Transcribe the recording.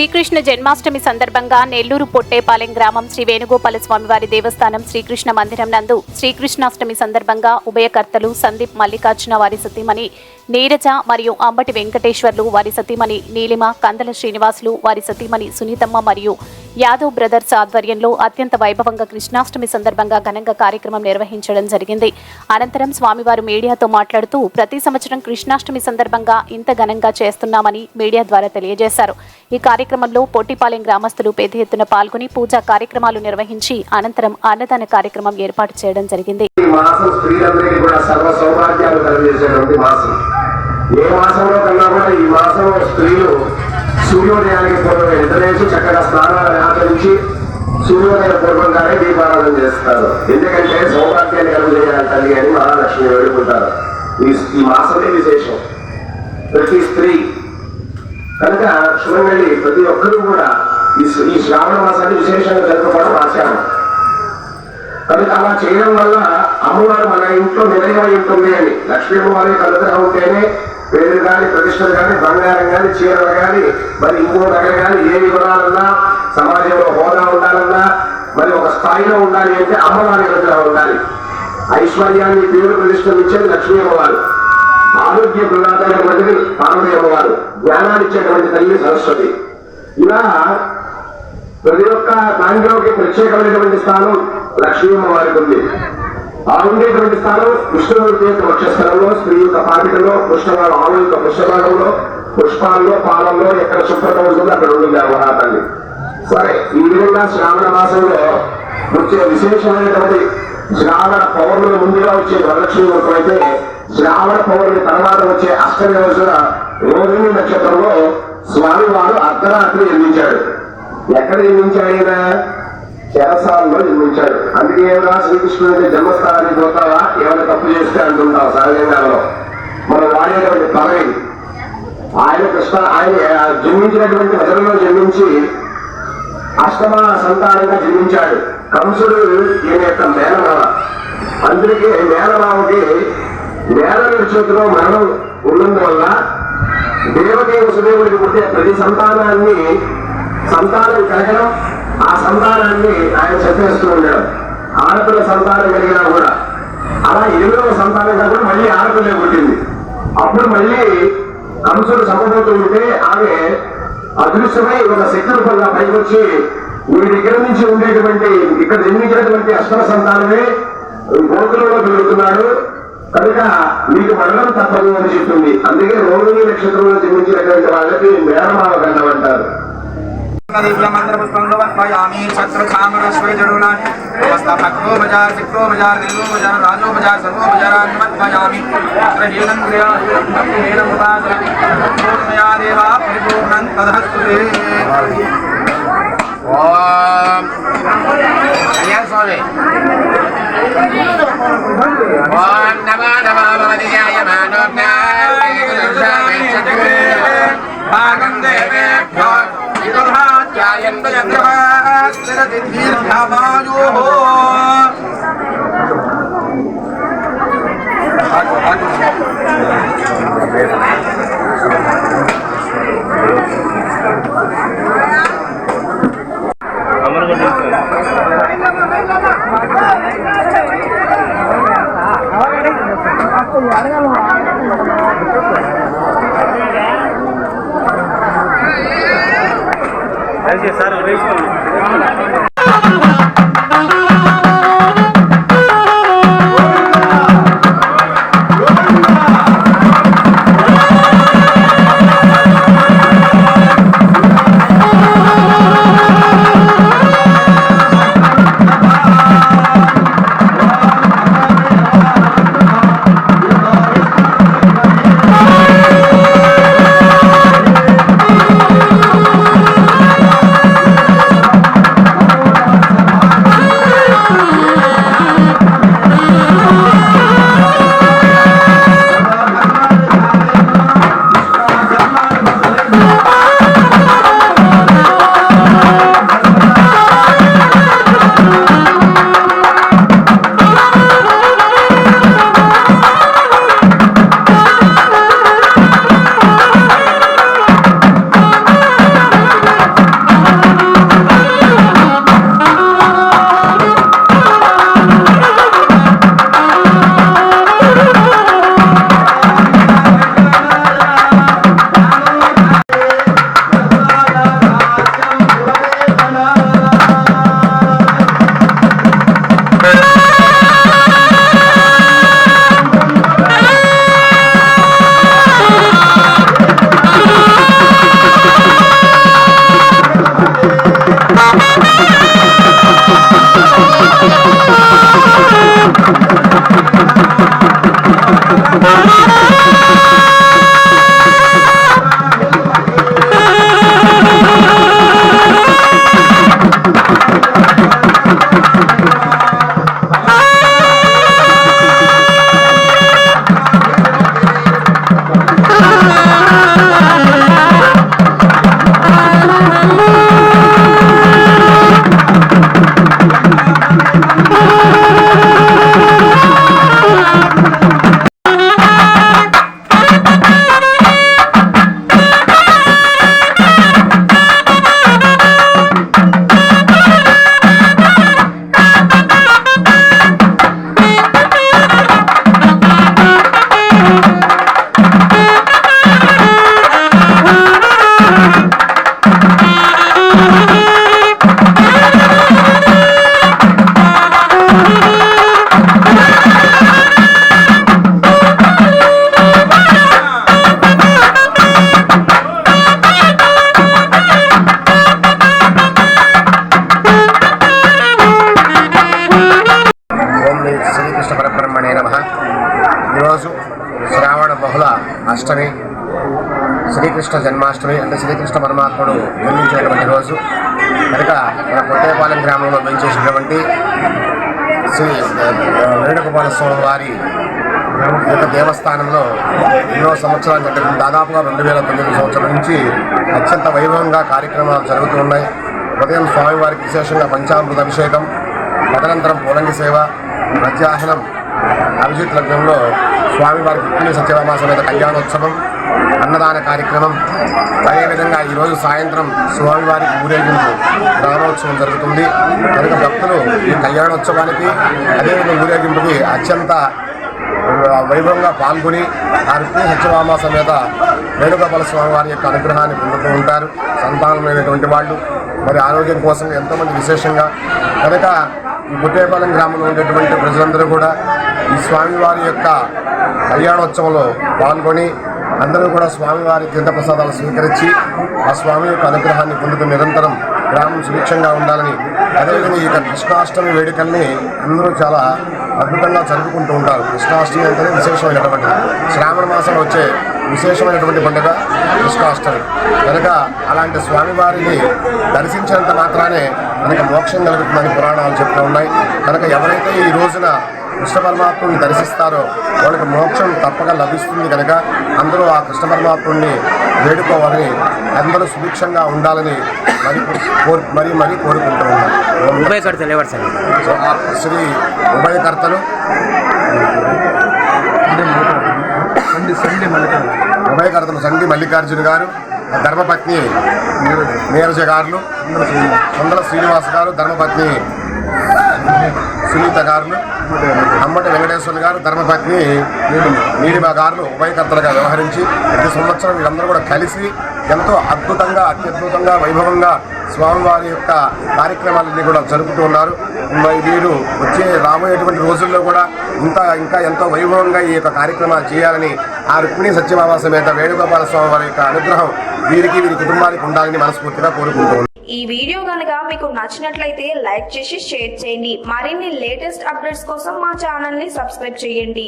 శ్రీకృష్ణ జన్మాష్టమి సందర్భంగా నెల్లూరు పొట్టేపాలెం గ్రామం శ్రీ వేణుగోపాల స్వామివారి దేవస్థానం శ్రీకృష్ణ మందిరం నందు శ్రీకృష్ణాష్టమి సందర్భంగా ఉభయకర్తలు సందీప్ మల్లికార్జున వారి సతీమణి నీరజ మరియు అంబటి వెంకటేశ్వర్లు వారి సతీమణి నీలిమ, కందల శ్రీనివాసులు వారి సతీమణి సునీతమ్మ మరియు యాదవ్ బ్రదర్స్ ఆధ్వర్యంలో అత్యంత వైభవంగా కృష్ణాష్టమి సందర్భంగా ఘనంగా కార్యక్రమం నిర్వహించడం జరిగింది. అనంతరం స్వామివారు మీడియాతో మాట్లాడుతూ ప్రతి సంవత్సరం కృష్ణాష్టమి సందర్భంగా ఇంత ఘనంగా చేస్తున్నామని మీడియా ద్వారా తెలియజేశారు. ఈ కార్యక్రమంలో పొట్టిపాలెం గ్రామస్తులు పెద్ద ఎత్తున పాల్గొని పూజా కార్యక్రమాలు నిర్వహించి అనంతరం అన్నదాన కార్యక్రమం ఏర్పాటు చేయడం జరిగింది. సూర్యోదయానికి పూర్వం నిద్రలేసి చక్కగా స్నానాలను ఆచరించి సూర్యోదయ పూర్వంగానే దీపారాధన చేస్తారు. ఎందుకంటే సౌభాగ్యాన్ని కలుగజేయాలి తల్లి అని మహాలక్ష్మి వేడుకుంటారు. ఈ మాసమే విశేషం. ప్రతి స్త్రీ కనుక శుభంగా ప్రతి ఒక్కరూ కూడా ఈ శ్రావణ మాసాన్ని విశేషంగా జరుపుకోవడం ఆచారం. కనుక అలా చేయడం వల్ల అమ్మవారు మన ఇంట్లో నిలయమై ఉంటుంది అని, లక్ష్మీ అమ్మవారి కలుగుతూ ఉంటేనే పేరు కానీ, ప్రతిష్టలు కానీ, బంగారం కానీ, చీరలు కానీ, మరి ఇంకో దగ్గర కానీ ఏ వివరాలన్నా, సమాజంలో హోదా ఉండాలన్నా, మరి ఒక స్థాయిలో ఉండాలి అంటే అమ్మవారి దగ్గర ఉండాలి. ఐశ్వర్యాన్ని, పేరు ప్రతిష్టలు ఇచ్చేది లక్ష్మీ అమ్మవారు, ఆరోగ్య ప్రదాతమైనటువంటిది పార్వతీ అమ్మవారు, జ్ఞానాన్ని ఇచ్చేటువంటి తల్లి సరస్వతి. ఇలా ప్రతి ఒక్క దాంట్లోకి ప్రత్యేకమైనటువంటి స్థానం లక్ష్మీ అమ్మవారికి ఉంది. ఆ ఉండేటువంటి స్థానం కృష్ణమూర్తి యొక్క వక్షస్థలంలో, స్త్రీ యొక్క పాపిటలో, కృష్ణవాడు ఆవు యొక్క పుష్పభాగంలో, పుష్పాల్లో, పాలల్లో ఎక్కడ శుభ్రత ఉంటుందో అక్కడ ఉంటుంది అమ్మవారి. సరే, ఈ విధంగా శ్రావణ మాసంలో వచ్చే విశేషమైనటువంటి శ్రావణ పౌర్ణమి ముందుగా వచ్చే వరలక్ష్మి వ్రతం అయితే, శ్రావణ పౌర్ణమి తర్వాత వచ్చే అష్టమి రోజున రోహిణి నక్షత్రంలో స్వామివారు అర్ధరాత్రి జన్మించాడు. ఎక్కడ జన్మించాడు? చెరసాలలో జన్మించాడు. అందుకే ఏమైనా శ్రీకృష్ణుడి జన్మస్థానానికి పోతావా, ఏమైనా తప్పు చేస్తే అంటుంటావు సహజంగాలో. మనం వాడేటువంటి పదవి ఆయన జన్మించినటువంటి నగరంలో జన్మించి అష్టమ సంతానంగా జన్మించాడు. కంసుడు ఈయన యొక్క మేనమావ. అందుకే మేనమావకి నేల చేతిలో మరణం ఉన్నందువల్ల దేవకి వసుదేవుడికి పుట్టే ప్రతి సంతానం కలగడం, ఆ సంతానాన్ని ఆయన చెప్పేస్తూ ఉండడం. ఆడపిల్ల సంతానం కలిగినా కూడా అలా 8వ సంతానంగా కూడా మళ్ళీ ఆడపిల్లే పుట్టింది. అప్పుడు మళ్ళీ కంసుడు చంపబోతూ ఉంటే ఆమె అదృశ్యమై ఒక శక్తి రూపంగా పైకొచ్చి, మీ దగ్గర నుంచి ఉండేటువంటి ఇక్కడ జన్మించినటువంటి అష్టమ సంతానమే గోకులంలో పెరుగుతున్నాడు, కనుక మీకు మరణం తప్పదు అని చెప్తుంది. అందుకే రోహిణి నక్షత్రంలో జన్మించినటువంటి వాళ్ళకి మేనమావ గండం అంటారు. मंत्रपुष्पयामी छत्र छामर स्वेजरूणानि अवस्थाभक्तो बजार सिक्तो बजार देवो बजार राजो बजार सर्वो बजारान्मत्पयामी तत्र हीनं क्रियाहीनं पूर्णया देवा परिपूर्णं तदस्तुते ओम अय्या स्वामी ओम नमो नमो भगवतीय मानवज्ञाय भागं देवेभ्यो సార్ శ్రీకృష్ణ పరబ్రహ్మణే నమః. ఈరోజు శ్రావణ బహుళ అష్టమి, శ్రీకృష్ణ జన్మాష్టమి, అంటే శ్రీకృష్ణ పరమాత్ముడు జన్మించినటువంటి రోజు కనుక మన కొట్టేపాలెం గ్రామంలో వెంచేసినటువంటి శ్రీ వేణుగోపాల స్వామి వారి యొక్క దేవస్థానంలో ఎన్నో సంవత్సరాలు జరిగిన దాదాపుగా 2009 సంవత్సరం నుంచి అత్యంత వైభవంగా కార్యక్రమాలు జరుగుతూ ఉన్నాయి. ఉదయం స్వామివారికి విశేషంగా పంచామృత అభిషేకం, తదనంతరం పూలంగి సేవ, మధ్యాహ్నం అభిజిత్ లగ్నంలో స్వామివారి రుక్మిణీ సత్యభామ సమేత కళ్యాణోత్సవం, అన్నదాన కార్యక్రమం. అదేవిధంగా ఈరోజు సాయంత్రం స్వామివారికి ఊరేగింపు గ్రామోత్సవం జరుగుతుంది. కనుక భక్తులు ఈ కళ్యాణోత్సవానికి అదేవిధంగా ఊరేగింపుకి అత్యంత వైభవంగా పాల్గొని ఆ రుక్మిణీ సత్యభామ సమేత వేణుగోపాల స్వామి వారి యొక్క అనుగ్రహాన్ని పొందుతూ ఉంటారు. సంతానమైనటువంటి వాళ్ళు మరి ఆరోగ్యం కోసం ఎంతోమంది విశేషంగా కనుక ఈ కొట్టేపాలెం గ్రామంలో ఉండేటువంటి ప్రజలందరూ కూడా ఈ స్వామివారి యొక్క కళ్యాణోత్సవంలో పాల్గొని అందరూ కూడా స్వామివారి తీర్థప్రసాదాలు స్వీకరించి ఆ స్వామి యొక్క అనుగ్రహాన్ని పొందుతూ నిరంతరం గ్రామం సుభిక్షంగా ఉండాలని, అదేవిధంగా ఈ కృష్ణాష్టమి వేడుకల్ని అందరూ చాలా అద్భుతంగా జరుపుకుంటూ ఉంటారు. కృష్ణాష్టమి అంటేనే విశేషమైనటువంటిది. శ్రావణ మాసంలో వచ్చే విశేషమైనటువంటి పండుగ కృష్ణాష్టమి. కనుక అలాంటి స్వామివారిని దర్శించినంత మాత్రానే మనకు మోక్షం కలుగుతుందని పురాణాలు చెప్తూ ఉన్నాయి. కనుక ఎవరైతే ఈ రోజున కృష్ణ పరమాత్ముడిని దర్శిస్తారో వాళ్ళకి మోక్షం తప్పక లభిస్తుంది. కనుక అందరూ ఆ కృష్ణ పరమాత్ముడిని వేడుకోవాలని, అందరూ సుభిక్షంగా ఉండాలని మరీ కోరుకుంటూ ఉన్నారు. ఉభయకర్తలు ఎవరు సార్? శ్రీ ఉభయకర్తలు సండి మల్లికార్జున గారు, ధర్మపత్ని నీరజ గారు, కొండల శ్రీనివాస్ గారు, ధర్మపత్ని సునీత గారు, అమ్మటి వెంకటేశ్వర గారు, ధర్మపత్ని నీలిమ గారు ఉభయకర్తలుగా వ్యవహరించి ప్రతి సంవత్సరం వీళ్ళందరూ కూడా కలిసి ఎంతో అద్భుతంగా అత్యద్భుతంగా వైభవంగా స్వామివారి యొక్క కార్యక్రమాలన్నీ కూడా జరుపుతూ ఉన్నారు. వీరు రాబోయేటువంటి రోజుల్లో కూడా ఇంకా ఎంతో వైభవంగా ఈ యొక్క కార్యక్రమాలు చేయాలని, ఆ రుక్మిణీ సత్యభామ సమేత వేణుగోపాల స్వామి వారి యొక్క అనుగ్రహం వీరి కుటుంబానికి ఉండాలని మనస్ఫూర్తిగా కోరుకుంటూ ఉన్నాను. ఈ వీడియో కనుక మీకు నచ్చినట్లయితే లైక్ చేసి షేర్ చేయండి. మరిన్ని లేటెస్ట్ అప్డేట్స్ కోసం మా ఛానల్ ని సబ్స్క్రైబ్ చేయండి.